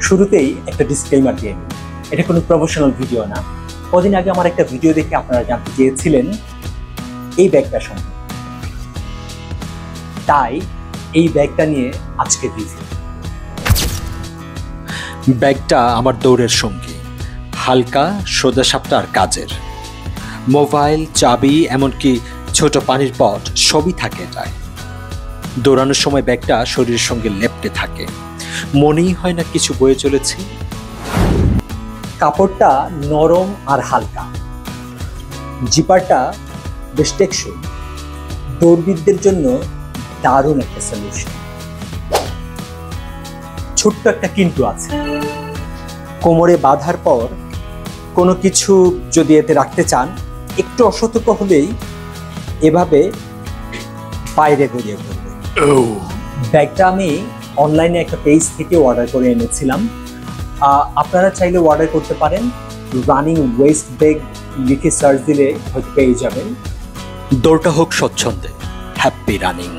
শুরুতেই একটা ডিসক্লেইমার দিয়ে নিই, এটা কোনো প্রফেশনাল ভিডিও না। কদিন আগে আমার একটা ভিডিও দেখে আপনারা জানতে চেয়েছিলেন এই ব্যাগটা সম্পর্কে, তাই এই ব্যাগটা নিয়ে আজকে রিভিউ। ব্যাগটা আমার দৌড়ের সঙ্গী, হালকা, সোজাসাপটা আর কাজের। মোবাইল, চাবি, এমনকি ছোট পানির পট সবই থাকে এটায়। দৌড়ানোর সময় ব্যাগটা শরীরের সঙ্গে লেপ্টে থাকে, মনেই হয় না কিছু বয়ে চলেছে। কাপড়টা নরম আর হালকা, জিপারটা বেশ টেকসই, দৌড়বিদদের জন্য দারুণ একটা সলিউশন। ছোট্ট একটা কিন্তু আছে, কোমরে বাঁধার পর কোনো কিছু যদি এতে রাখতে চান, একটু অসতর্ক হলেই এভাবে বাইরে গড়িয়ে পড়বে। ব্যাগটা আমি অনলাইনে একটা পেজ থেকে অর্ডার করে এনেছিলাম। আপনারা চাইলে অর্ডার করতে পারেন, রানিং ওয়েস্ট ব্যাগ লিখে সার্চ দিলে হয়তো পেয়ে যাবেন। দৌড়টা হোক স্বচ্ছন্দে, হ্যাপি রানিং।